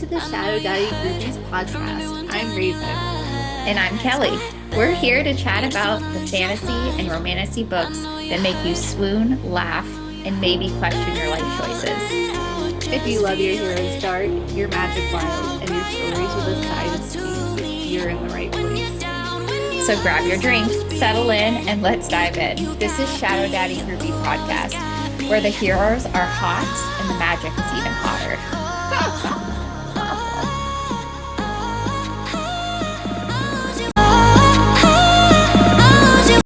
to the Shadow Daddy Groupies podcast. I'm Raven. And I'm Kelly. We're here to chat about the fantasy and romantasy books that make you swoon, laugh, and maybe question your life choices. If you love your heroes dark, your magic wild, and your stories with a side of sweet, you're in the right place. So grab your drink, settle in, and let's dive in. This is Shadow Daddy Groupie Podcast, where the heroes are hot and the magic is even hotter.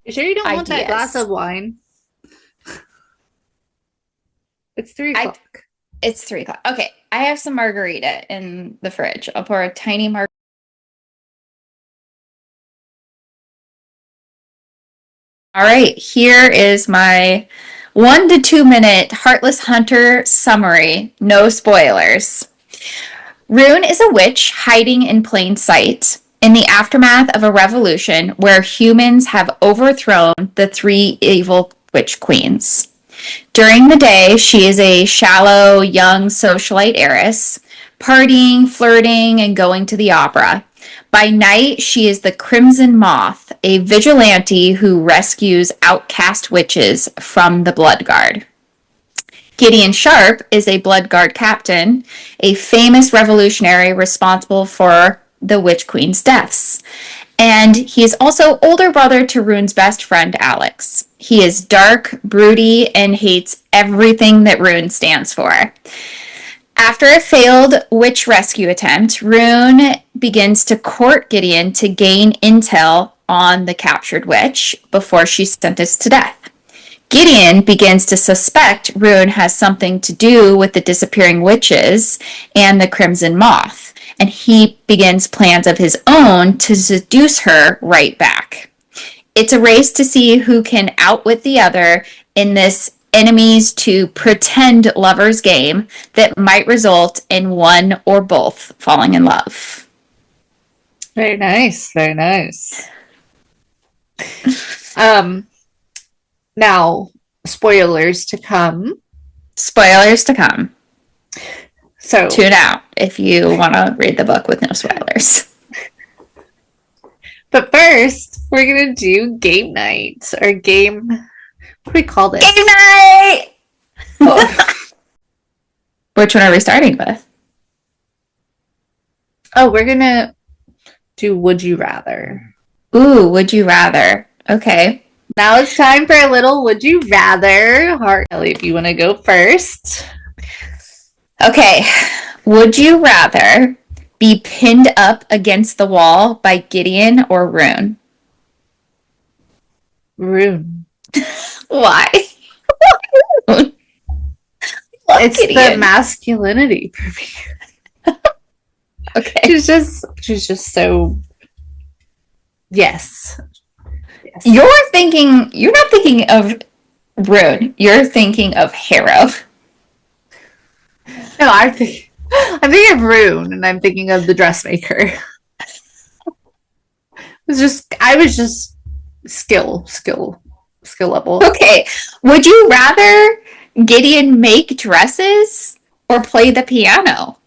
You sure you don't want that glass of wine? It's 3 o'clock. It's 3 o'clock. Okay, I have some margarita in the fridge. I'll pour a tiny margarita. All right, here is my 1 to 2 minute Heartless Hunter summary. No spoilers. Rune is a witch hiding in plain sight in the aftermath of a revolution where humans have overthrown the 3 evil witch queens. During the day, she is a shallow, young socialite heiress, partying, flirting, and going to the opera. By night, she is the Crimson Moth, a vigilante who rescues outcast witches from the Blood Guard. Gideon Sharp is a Blood Guard captain, a famous revolutionary responsible for the Witch Queen's deaths. And he is also older brother to Rune's best friend, Alex. He is dark, broody, and hates everything that Rune stands for. After a failed witch rescue attempt, Rune begins to court Gideon to gain intel on the captured witch before she's sentenced to death. Gideon begins to suspect Rune has something to do with the disappearing witches and the Crimson Moth, and he begins plans of his own to seduce her right back. It's a race to see who can outwit the other in this enemies to pretend lovers game that might result in one or both falling in love. Very nice, very nice. Now, spoilers to come. Spoilers to come. So tune out if you want to read the book with no spoilers. But first, we're going to do game night, or game... What do we call this? Game night! Oh. Which one are we starting with? Oh, we're going to do Would You Rather. Ooh, Would You Rather. Okay. Now it's time for a little Would You Rather. Hartley, if you want to go first. Okay. Would you rather be pinned up against the wall by Gideon or Rune? Rune. Why? It's Gideon. The masculinity for me. Okay. She's just so... Yes. You're not thinking of Rune. You're thinking of Harrow. No, I'm thinking of Rune, and I'm thinking of the dressmaker. I was just skill level. Okay. Would you rather Gideon make dresses or play the piano?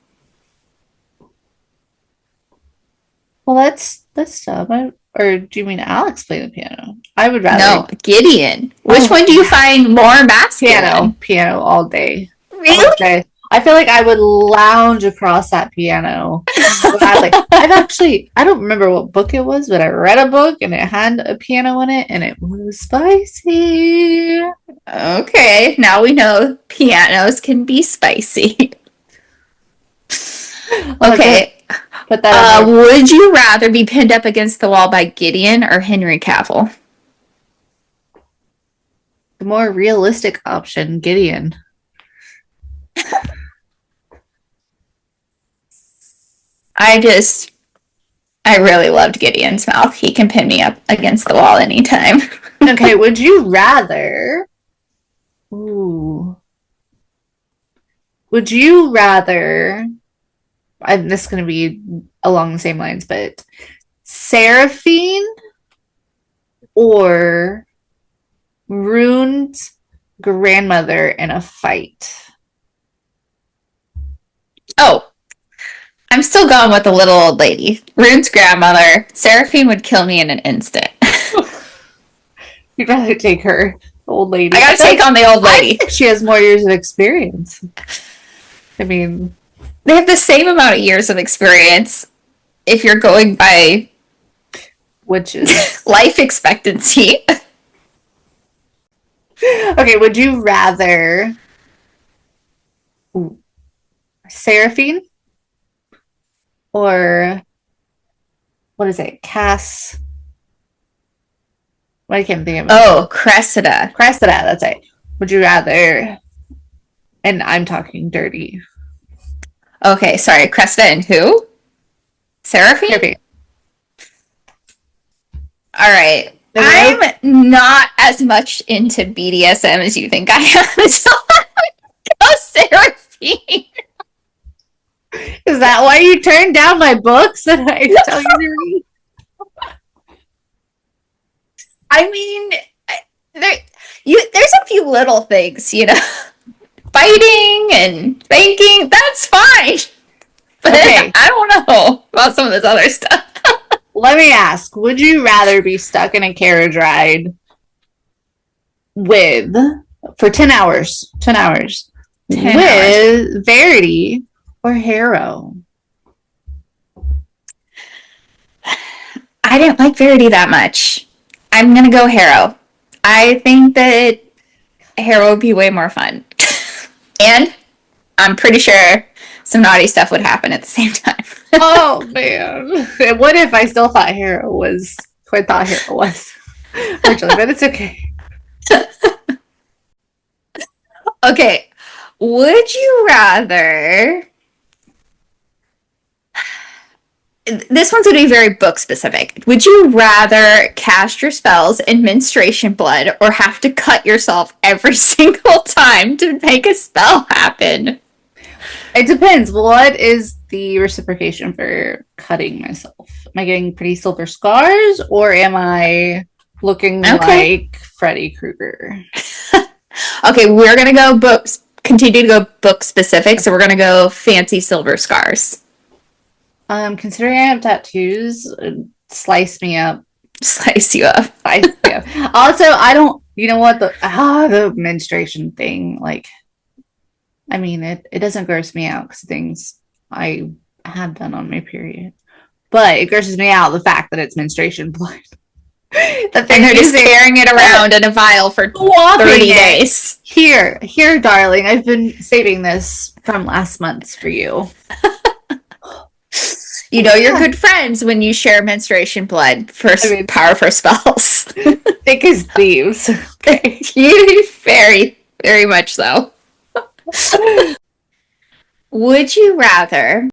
Well, that's dumb. Or do you mean Alex play the piano? I would rather... No, Gideon. Which one do you find more masculine? Piano all day. Really? All day. I feel like I would lounge across that piano. I don't remember what book it was, but I read a book and it had a piano in it and it was spicy. Okay, now we know pianos can be spicy. Okay. Put that would you rather be pinned up against the wall by Gideon or Henry Cavill? The more realistic option, Gideon. I really loved Gideon's mouth. He can pin me up against the wall anytime. Okay, would you rather... Ooh. Would you rather... And this is going to be along the same lines, but Seraphine or Rune's grandmother in a fight? Oh, I'm still going with the little old lady. Rune's grandmother. Seraphine would kill me in an instant. You'd rather take her, the old lady. I gotta take on the old I lady. think she has more years of experience. I mean, They have the same amount of years of experience if you're going by witches. life expectancy. Okay, would you rather Seraphine or what is it? Cass. Well, I can't think of it. Oh, Cressida. Cressida, that's it. Would you rather? And I'm talking dirty. Okay, sorry. Cressida and who? Seraphine? Seraphine. All right. I'm not as much into BDSM as you think I am, so I'm gonna go Seraphine. Is that why you turned down my books that I tell you to read? I mean, there's a few little things, you know, fighting and banking. That's fine, but Okay. I don't know about some of this other stuff. Let me ask, would you rather be stuck in a carriage ride for 10 hours, 10 hours, 10 with Verity or Harrow? I didn't like Verity that much. I'm going to go Harrow. I think that Harrow would be way more fun. And I'm pretty sure some naughty stuff would happen at the same time. Oh, man. What if I still thought Harrow was who I thought Harrow was? Unfortunately, but it's okay. Okay. Would you rather... This one's going to be very book specific. Would you rather cast your spells in menstruation blood or have to cut yourself every single time to make a spell happen? It depends. What is the reciprocation for cutting myself? Am I getting pretty silver scars or am I looking like Freddy Krueger? Okay, we're going to go books. Continue to go book specific, so we're going to go fancy silver scars. Considering I have tattoos, slice me up. Slice you up. Slice me up. Also, I don't, you know what, the menstruation thing, like, I mean, it doesn't gross me out because things I have done on my period. But it grosses me out the fact that it's menstruation blood. And they're just carrying it around in a vial for 30 days. Here, darling, I've been saving this from last month for you. You know you're good friends when you share menstruation blood for power for spells. Thick as thieves. Okay. You very, very much so. Would you rather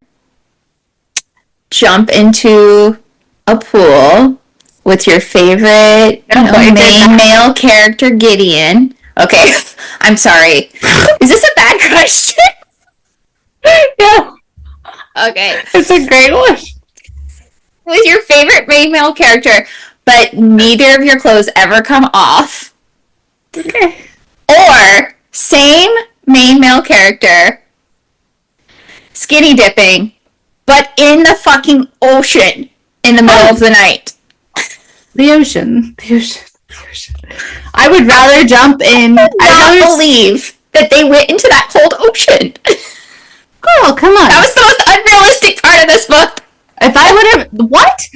jump into a pool with your favorite main male character, Gideon? Okay, I'm sorry. Is this a bad question? Yeah. Okay. It's a great one. With your favorite main male character, but neither of your clothes ever come off. Okay. Or same main male character, skinny dipping, but in the fucking ocean in the middle of the night. The ocean. I would rather jump in. I cannot believe that they went into that cold ocean. Girl, come on. That was the most unrealistic part of this book. If I would have... What?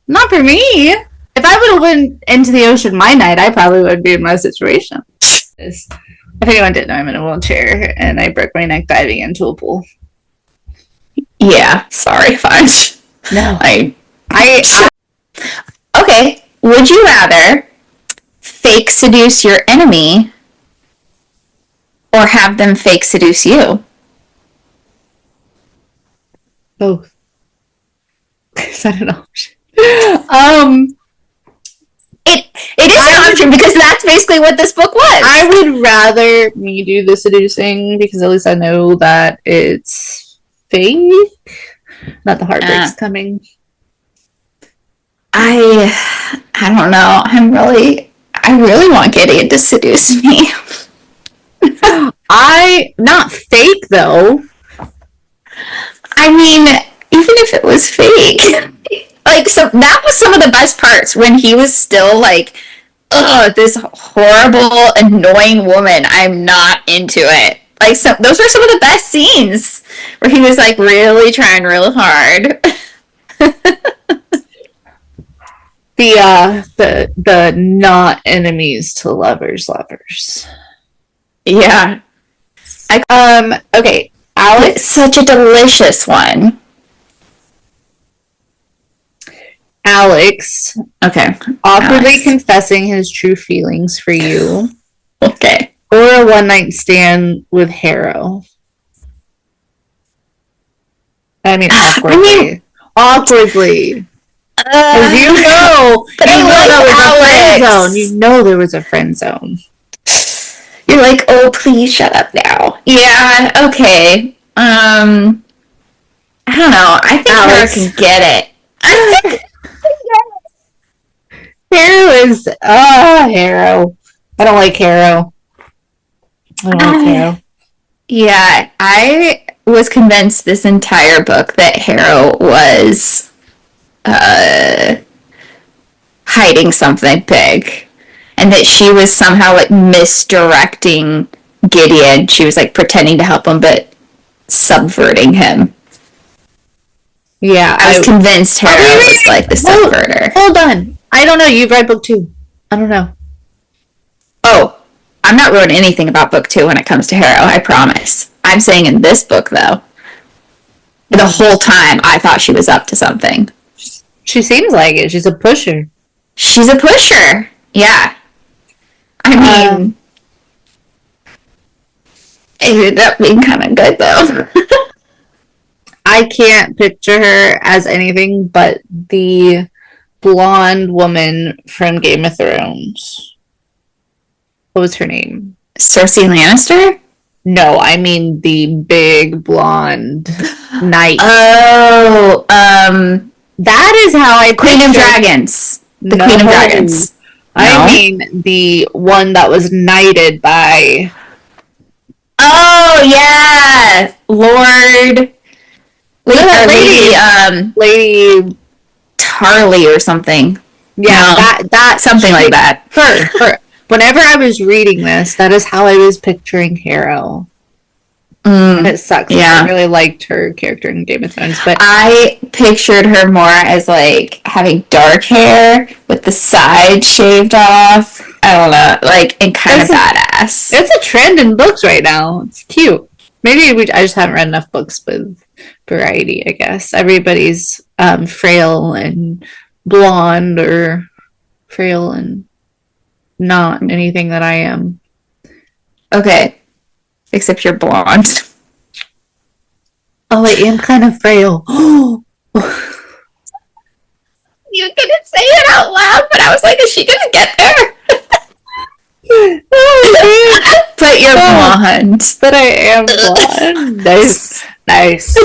Not for me. If I would have went into the ocean my night, I probably would be in my situation. If anyone didn't know, I'm in a wheelchair, and I broke my neck diving into a pool. Yeah, sorry, Fudge. No. Okay, would you rather fake seduce your enemy or have them fake seduce you? Both. Is that an option? It is an option because that's basically what this book was. I would rather me do the seducing because at least I know that it's fake. Not the heartbreak's coming. I don't know. I really want Gideon to seduce me. Not fake though. I mean, even if it was fake. Like, so that was some of the best parts when he was still like, ugh, this horrible, annoying woman. I'm not into it. Like, so those were some of the best scenes where he was like really trying real hard. The not enemies to lovers. Yeah. Okay, Alex. It's such a delicious one. Alex. Okay. Awkwardly confessing his true feelings for you. Okay. Or a one-night stand with Harrow. I mean, awkwardly. Awkwardly. You know there was a friend zone. You know there was a friend zone. You're like, oh, please shut up now. Yeah, okay. I don't know. I think Harrow can get it. Harrow is Harrow. I don't like Harrow. Yeah, I was convinced this entire book that Harrow was hiding something big, and that she was somehow like misdirecting Gideon. She was like pretending to help him, but subverting him. Yeah, I was convinced Harrow was like the subverter. Hold on. I don't know. You've read book 2. I don't know. Oh, I'm not ruining anything about book 2 when it comes to Harrow, I promise. I'm saying in this book, though, the whole time I thought she was up to something. She seems like it. She's a pusher. She's a pusher. Yeah. I mean, it ended up being kind of good, though. I can't picture her as anything but the blonde woman from Game of Thrones. What was her name? Cersei Lannister? No, I mean the big blonde knight. Oh, that is how I Queen of Dragons. The Queen of Dragons. No. I mean the one that was knighted by... Oh, yeah! Lady Tarly or something. Yeah, that something like that. Her. Whenever I was reading this, that is how I was picturing Harrow. And it sucks. Yeah. I really liked her character in Game of Thrones, but I pictured her more as like having dark hair with the sides shaved off. I don't know, like, and kind of badass. It's a trend in books right now. It's cute. Maybe I just haven't read enough books with variety, I guess. Everybody's frail and blonde, or frail and not anything that I am. Okay. Except you're blonde. Oh, I am kind of frail. You couldn't say it out loud, but I was like, is she gonna get there? But you're blonde. But I am blonde. Nice.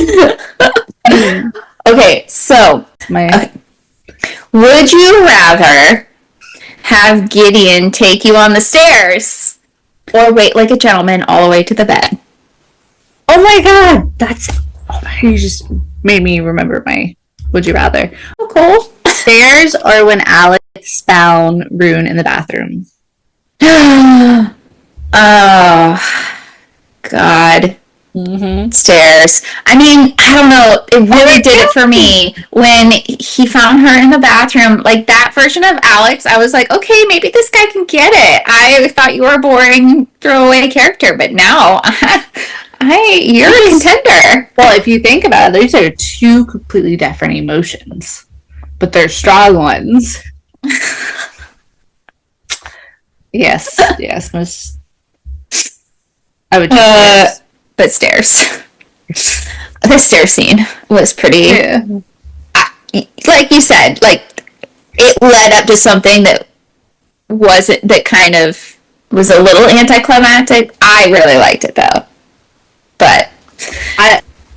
Okay, so would you rather have Gideon take you on the stairs or wait like a gentleman all the way to the bed? Oh my god, you just made me remember my would you rather. Oh, cool. Stairs or when Alex found Rune in the bathroom? Oh, God. Mm-hmm. Stairs. I mean, I don't know. It really did it for me when he found her in the bathroom. Like, that version of Alex, I was like, okay, maybe this guy can get it. I thought you were a boring throwaway character, but now you're a contender. Well, if you think about it, these are two completely different emotions, but they're strong ones. Yes. I would choose but stairs. The stair scene was pretty. Yeah. Like you said, like it led up to something that kind of was a little anticlimactic. I really liked it though, but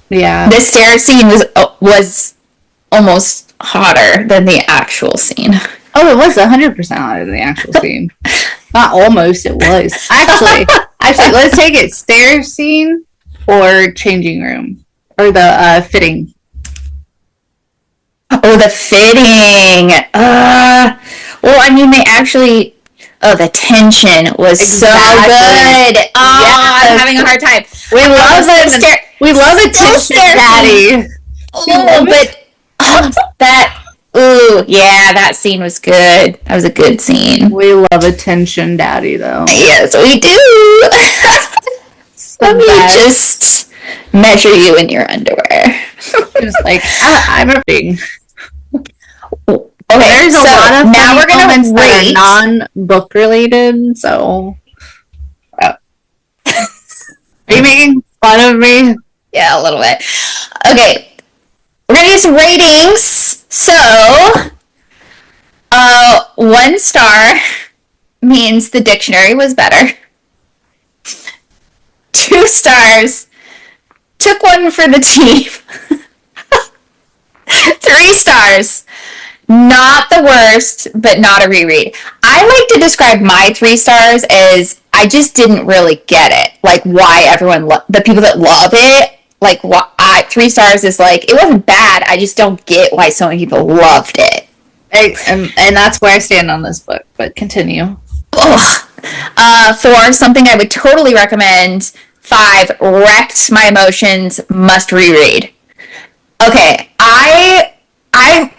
the stair scene was almost hotter than the actual scene. Oh, it was 100% hotter than the actual scene. Not almost, it was. Actually, let's take it. Stair scene or changing room. Or the fitting. Oh, the fitting. Well, I mean, they actually. Oh, the tension was so good. Oh, yes. I'm having a hard time. We love it. We love a tension daddy. Oh, but that. Ooh, yeah, that scene was good. That was a good scene. We love a tension daddy, though. Yes, we do. Let me just measure you in your underwear. Just like, I'm a thing. Okay, there's a lot of now we're gonna rate non-book related. So, are you making fun of me? Yeah, a little bit. Okay, we're gonna do some ratings. So, 1 star means the dictionary was better. 2 stars, took one for the team. 3 stars. Not the worst, but not a reread. I like to describe my 3 stars as I just didn't really get it. Like, why everyone, the people that love it, like, 3 stars is like, it wasn't bad. I just don't get why so many people loved it. And that's where I stand on this book, but continue. 4, something I would totally recommend. 5, wrecked my emotions, must reread. Okay, I'm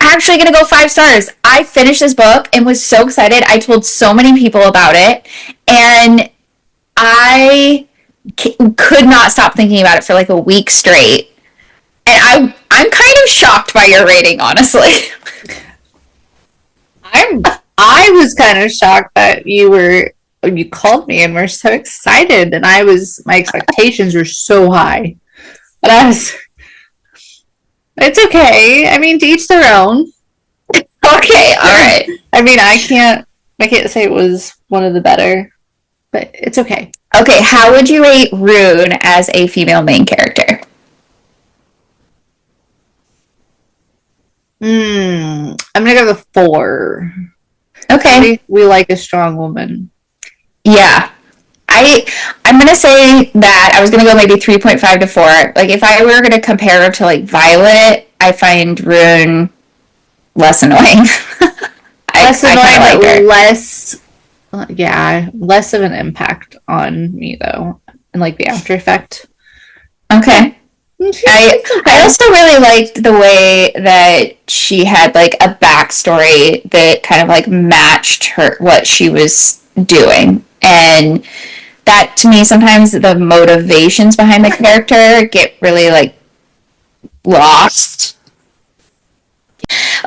actually going to go 5 stars. I finished this book and was so excited. I told so many people about it. And I could not stop thinking about it for like a week straight. And I'm kind of shocked by your rating, honestly. I was kind of shocked that you called me and were so excited. And my expectations were so high. But it's okay. I mean, to each their own. Okay, all right. I mean, I can't say it was one of the better, but it's okay. Okay, how would you rate Rune as a female main character? I'm gonna go with 4. Okay. We like a strong woman. Yeah. I'm going to say that I was going to go maybe 3.5 to 4. Like, if I were going to compare her to, like, Violet, I find Rune less annoying. Less annoying, but less of an impact on me, though. And, like, the after effect. Okay. I also really liked the way that she had, like, a backstory that kind of, like, matched what she was doing. And that, to me, sometimes the motivations behind the character get really, like, lost.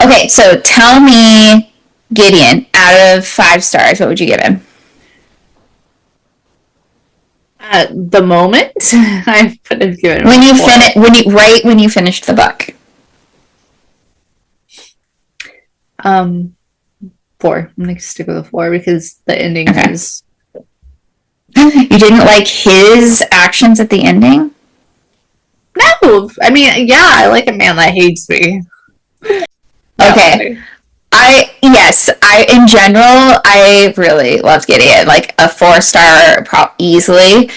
Okay, so tell me, Gideon, out of 5 stars, what would you give him? At the moment, I would have given when you finished the book. 4. I'm gonna stick with a 4 because the ending is. You didn't like his actions at the ending? No, I mean, yeah, I like a man that hates me. Okay. In general, I really loved Gideon, like a 4-star easily.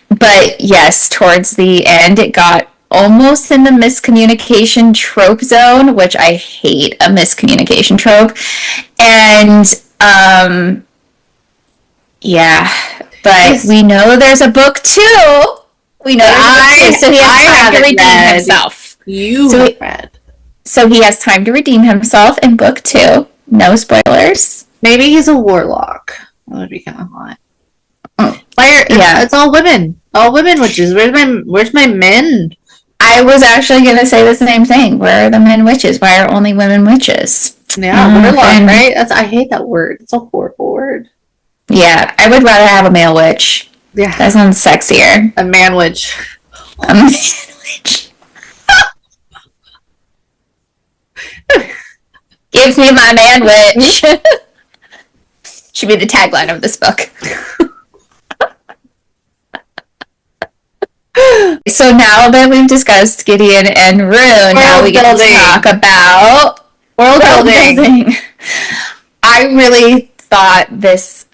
But yes, towards the end, it got almost in the miscommunication trope zone, which I hate a miscommunication trope. And, yeah, but we know there's a book 2. We know so he has time to redeem himself. So he has time to redeem himself in book 2. No spoilers. Maybe he's a warlock. That would be kind of hot. It's all women. All women witches. Where's my men? I was actually going to say the same thing. Where are the men witches? Why are only women witches? Yeah, warlock, right? I hate that word. It's a horrible word. Yeah, I would rather have a male witch. Yeah. That sounds sexier. A man witch. A man witch. Give me my man witch. Should be the tagline of this book. So now that we've discussed Gideon and Rune, now we get to talk about world building. I really thought this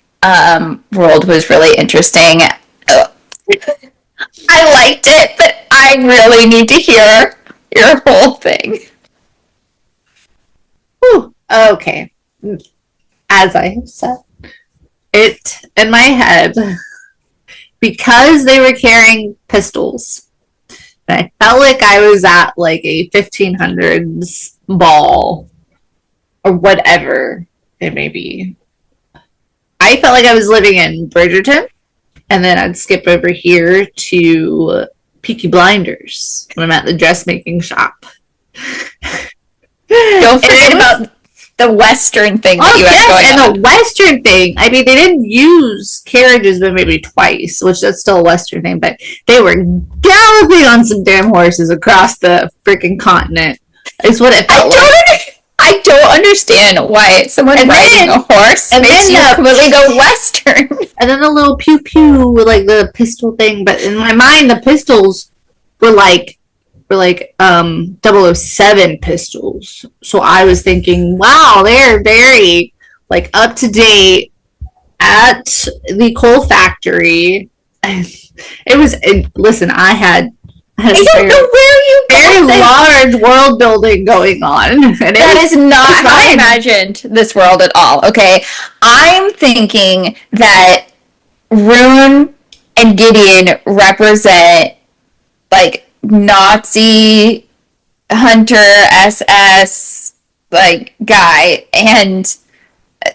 world was really interesting. I liked it, but I really need to hear your whole thing. Whew, okay. As I have said, it in my head, because they were carrying pistols, and I felt like I was at like a 1500s ball or whatever it may be. I felt like I was living in Bridgerton, and then I'd skip over here to Peaky Blinders when I'm at the dressmaking shop. Don't forget about the Western thing that you had going on. And the Western thing, I mean, they didn't use carriages but maybe twice, which that's still a Western thing, but they were galloping on some damn horses across the freaking continent. Is what it felt like. I don't understand why someone riding a horse makes you completely go Western. And then the little pew pew with like the pistol thing, but in my mind the pistols were like 007 pistols. So I was thinking, wow, they're very like up to date at the coal factory. It was listen, I don't know where you very large world building going on. And that is not how I imagined this world at all. Okay, I'm thinking that Rune and Gideon represent like Nazi hunter SS like guy and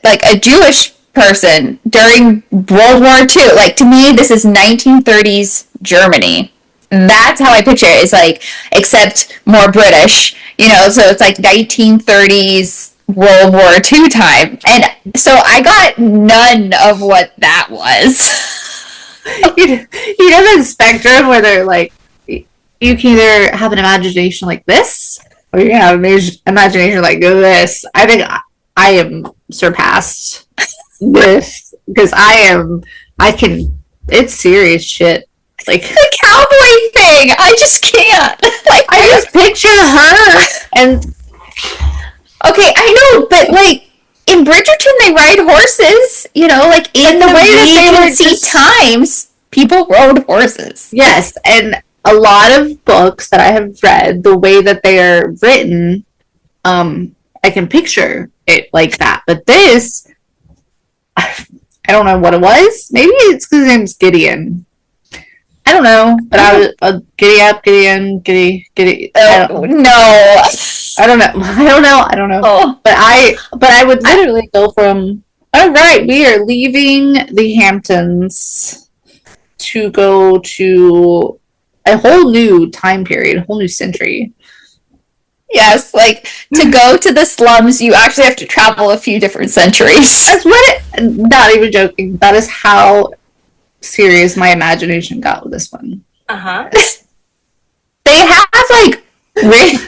like a Jewish person during World War II. Like to me, this is 1930s Germany. That's how I picture it. It's like, except more British, you know, so it's like 1930s World War II time. And so I got none of what that was. You know the spectrum where they're like, you can either have an imagination like this, or you can have an imagination like this. I think I am surpassed this, because it's serious shit. Like the cowboy thing, I just can't. Like I just picture her and okay, I know, but like in Bridgerton they ride horses, you know, like in the way that they Regency times, people rode horses. Yes, and a lot of books that I have read, the way that they are written, I can picture it like that. But this, I don't know what it was. Maybe it's because his name's Gideon. I don't know, but I was giddy up, Gideon, giddy. No, I don't know. Oh. But I would literally go from, all right, we are leaving the Hamptons to go to a whole new time period, a whole new century. Yes, like to go to the slums, you actually have to travel a few different centuries. That's what not even joking. That is how serious my imagination got with this one. They have like they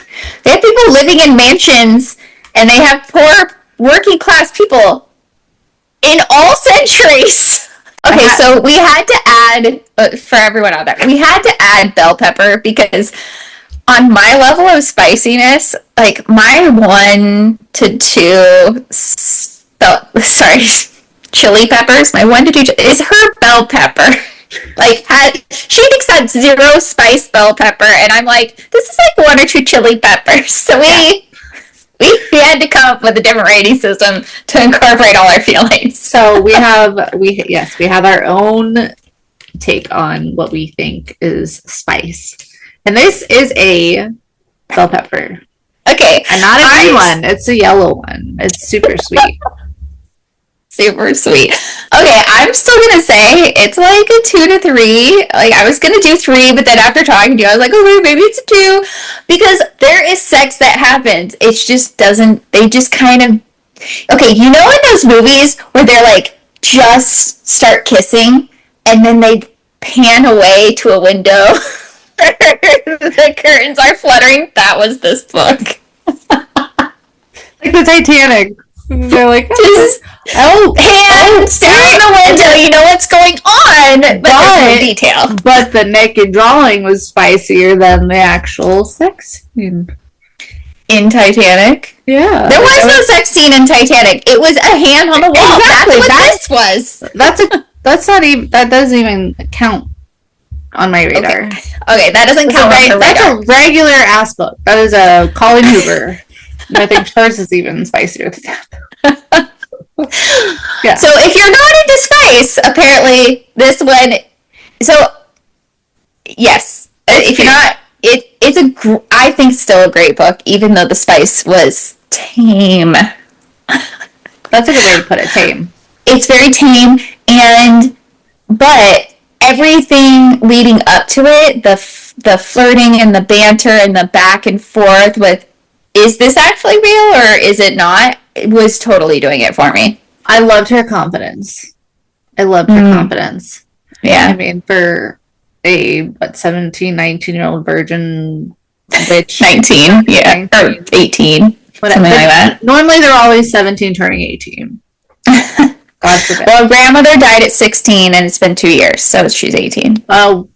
have people living in mansions, and they have poor working class people in all centuries. Okay, so we had to add for everyone out there. We had to add bell pepper because on my level of spiciness, like my 1 to 2 chili peppers, my 1 to 2 is her bell pepper. Like she thinks that's 0 spice bell pepper, and I'm like, this is like 1 or 2 chili peppers. So we had to come up with a different rating system to incorporate all our feelings. So we have our own take on what we think is spice, and this is a bell pepper. Okay, and not a green one; it's a yellow one. It's super sweet. Super sweet. Okay, I'm still gonna say it's like a 2 to 3. Like I was gonna do 3, but then after talking to you, I was like, okay, maybe it's a 2, because there is sex that happens. It just doesn't. They just kind of. Okay, you know in those movies where they're like just start kissing, and then they pan away to a window. The curtains are fluttering. That was this book. Like the Titanic. They're like, just hands down the window. You know what's going on, but there's no detail. But the naked drawing was spicier than the actual sex scene in Titanic. Yeah, there was no sex scene in Titanic. It was a hand on the wall. Exactly. That's what this was. That's not even. That doesn't even count on my radar. Okay, that doesn't count on her radar. That's a regular ass book. That is a Colin Hoover. I think hers is even spicier than that. Yeah. So if you're not into spice, apparently this one. So yes, if you're not, it's I think still a great book, even though the spice was tame. That's a good way to put it. Tame. It's very tame, but everything leading up to it, the flirting and the banter and the back and forth with, is this actually real or is it not? It was totally doing it for me. I loved her confidence. I loved her confidence. Yeah. I mean, for a 17, 19-year-old virgin witch. 19, yeah. 19. Or 18. Something like that. Normally they're always 17 turning 18. God forbid. Well, grandmother died at 16 and it's been 2 years, so she's 18. Oh,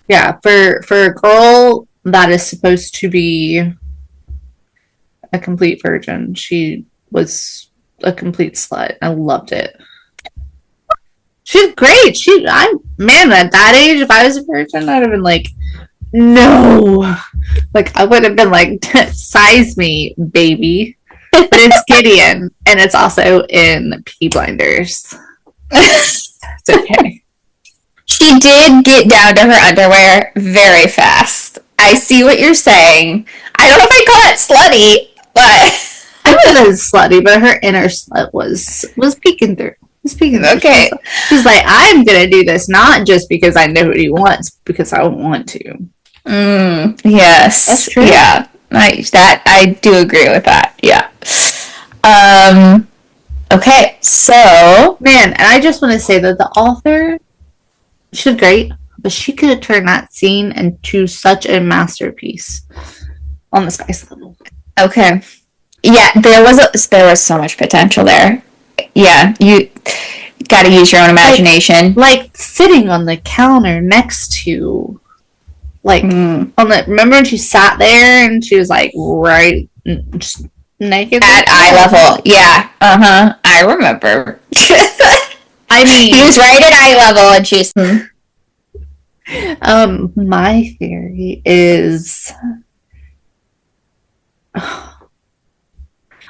yeah, for a girl that is supposed to be a complete virgin, she was a complete slut. I loved it. She's great. Man, at that age, if I was a virgin, I'd have been like, no. Like, I would have been like, size me, baby. But it's Gideon, and it's also in Peaky Blinders. It's okay. She did get down to her underwear very fast. I see what you're saying. I don't know if I call it slutty, but I wasn't slutty, but her inner slut was peeking through. Okay. She's like, I'm gonna do this not just because I know what he wants, because I want to. Yes, that's true. Yeah, I do agree with that. Yeah. Okay, so man, and I just want to say that the author, she's great, but she could have turned that scene into such a masterpiece on the spice level. Okay, yeah, there was so much potential there. Yeah, you got to use your own imagination. Like sitting on the counter next to, like on the. Remember when she sat there and she was like right just naked at eye level? Yeah, I remember. I mean, he was right at eye level, and she's. My theory is.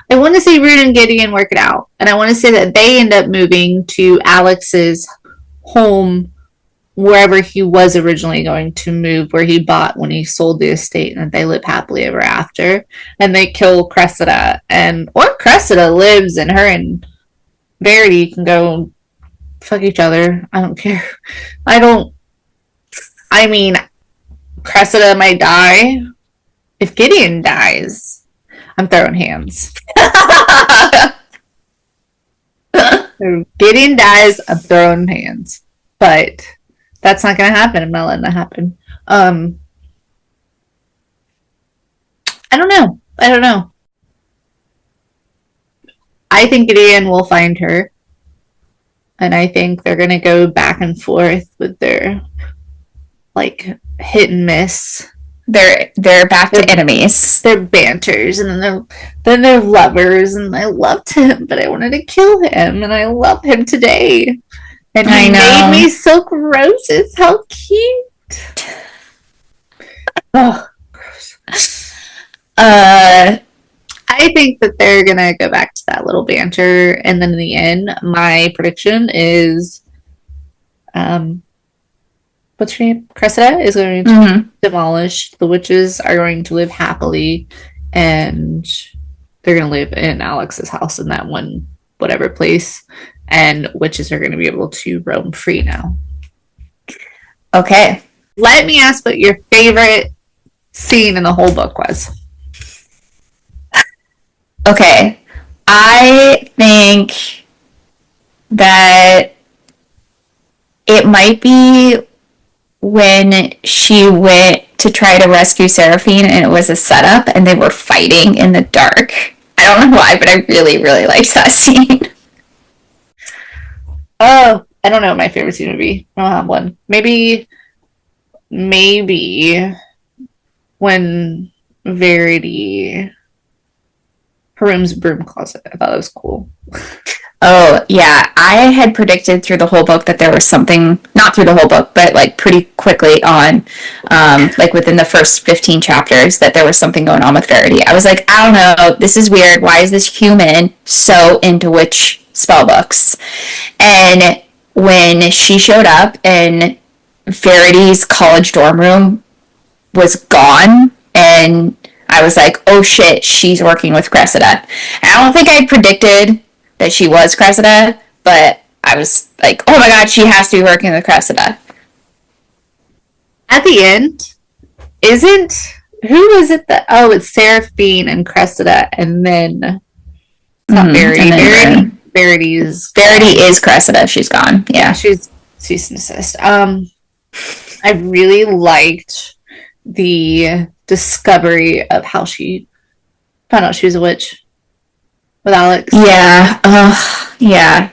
I want to see Rude and Gideon work it out. And I want to say that they end up moving to Alex's home, wherever he was originally going to move, where he bought when he sold the estate, and that they live happily ever after. And they kill Cressida. Or Cressida lives, and her and Verity can go fuck each other. I don't care. I mean, Cressida might die. If Gideon dies, I'm throwing hands. If Gideon dies, I'm throwing hands. But that's not going to happen. I'm not letting that happen. I don't know. I think Gideon will find her. And I think they're going to go back and forth with their, like, hit and miss. They're back to enemies. They're banters, and then they're lovers, and I loved him, but I wanted to kill him, and I love him today. And he made me silk roses. How cute! Oh, gross. I think that they're gonna go back to that little banter, and then in the end, my prediction is, what's her name? Cressida is going to demolish. The witches are going to live happily, and they're going to live in Alex's house in that one, whatever place, and witches are going to be able to roam free now. Okay. Let me ask what your favorite scene in the whole book was. Okay. I think that it might be when she went to try to rescue Seraphine and it was a setup and they were fighting in the dark. I don't know why, but I really, really liked that scene. Oh, I don't know what my favorite scene would be. I don't have one. Maybe when Verity, her room's broom closet. I thought that was cool. Oh, yeah. I had predicted through the whole book that there was something, not through the whole book, but like pretty quickly on, like within the first 15 chapters, that there was something going on with Verity. I was like, I don't know, this is weird. Why is this human so into witch spell books? And when she showed up and Verity's college dorm room was gone, and I was like, oh shit, she's working with Cressida. And I don't think I predicted that she was Cressida, but I was like, oh my god, she has to be working with Cressida. At the end, isn't who was it that? Oh, it's Seraphine and Cressida, and then it's not Verity. Verity is Cressida. She's gone. Yeah, she's cease and desist. I really liked the discovery of how she found out she was a witch with Alex. Yeah. Yeah.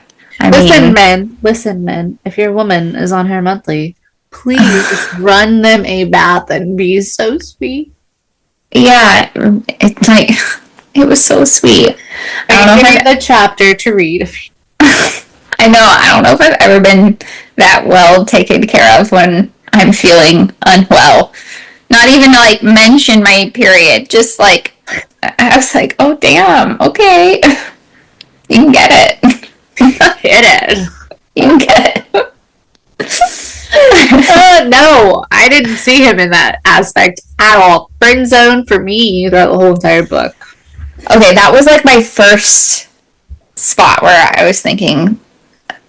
Listen, men. If your woman is on her monthly, please run them a bath and be so sweet. Yeah, it's like it was so sweet. I don't know if the chapter to read. I know. I don't know if I've ever been that well taken care of when I'm feeling unwell. Not even like mention my period. Just like I was like, oh damn, okay, you can get it. Hit it. You can get it. No, I didn't see him in that aspect at all. Friend zone for me throughout the whole entire book. Okay, that was like my first spot where I was thinking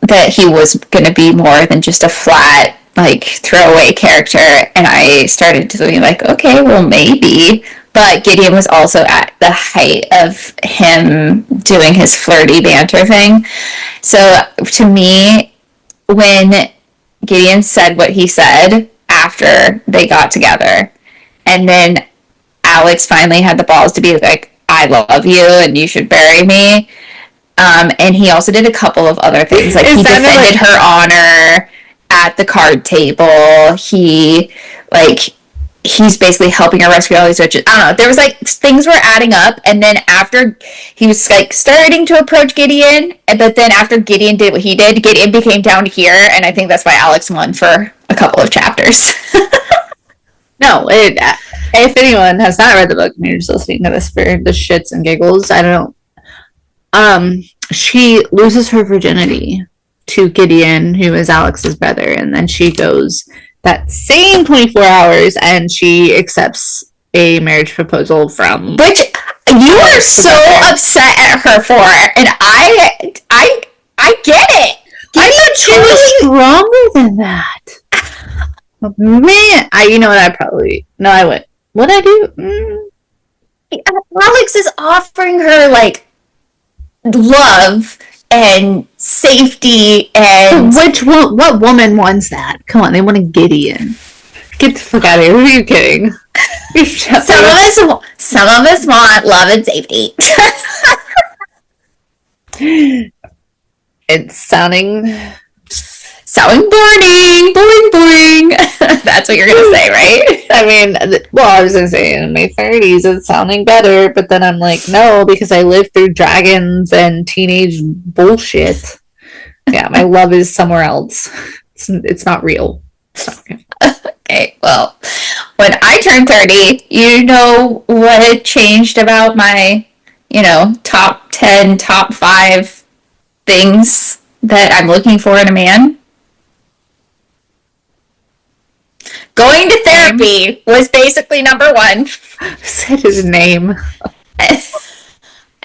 that he was going to be more than just a flat, like, throwaway character, and I started to be like, okay, well, maybe. But Gideon was also at the height of him doing his flirty banter thing. So, to me, when Gideon said what he said after they got together, and then Alex finally had the balls to be like, I love you and you should bury me. And he also did a couple of other things. Like, he defended her honor at the card table. He's basically helping her rescue all these witches. I don't know. There was, like, things were adding up. And then after he was, like, starting to approach Gideon, but then after Gideon did what he did, Gideon became down here. And I think that's why Alex won for a couple of chapters. No, if anyone has not read the book and you're just listening to this for the shits and giggles, I don't know. She loses her virginity to Gideon, who is Alex's brother, and then she goes that same 24 hours and she accepts a marriage proposal from... Which you are so upset at her for, and I get it. I thought she was stronger than that. Man, you know what? I went. What'd I do? Alex is offering her, like, love and safety and... What woman wants that? Come on, they want a Gideon. Get the fuck out of here. Who are you kidding? Some of us want love and safety. It's sounding boring. That's what you're going to say, right? I mean, I was going to say in my 30s it's sounding better, but then I'm like, no, because I lived through dragons and teenage bullshit. Yeah, my love is somewhere else. It's not real. Okay, well, when I turned 30, you know what changed about my, top 10, top 5 things that I'm looking for in a man? Going to therapy was basically number 1. Said his name.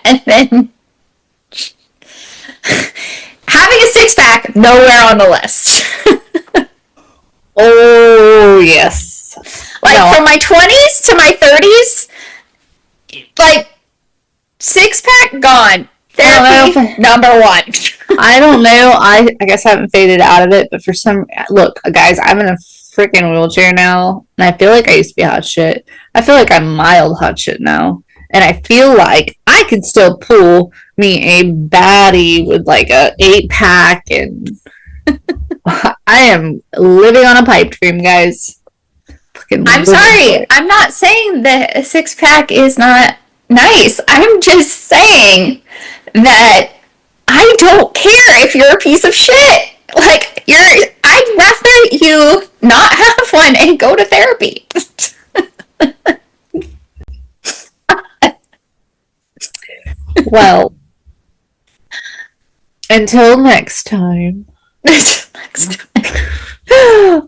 And then having a 6-pack, nowhere on the list. Oh, yes. From my 20s to my 30s, 6-pack gone. Therapy, number 1. I don't know. I guess I haven't faded out of it, but look, guys, I'm in a freaking wheelchair now, and I feel like I used to be hot shit. I feel like I'm mild hot shit now, and I feel like I could still pull me a baddie with like a 8-pack, and I am living on a pipe dream, guys. I'm sorry. I'm not saying that a 6-pack is not nice. I'm just saying that I don't care if you're a piece of shit. Like, I'd rather you not have one and go to therapy. Well, until next time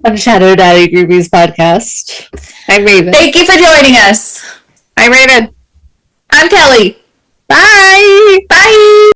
on Shadow Daddy Groupies podcast, I'm Raven. Thank you for joining us. I'm Raven. I'm Kelly. Bye. Bye.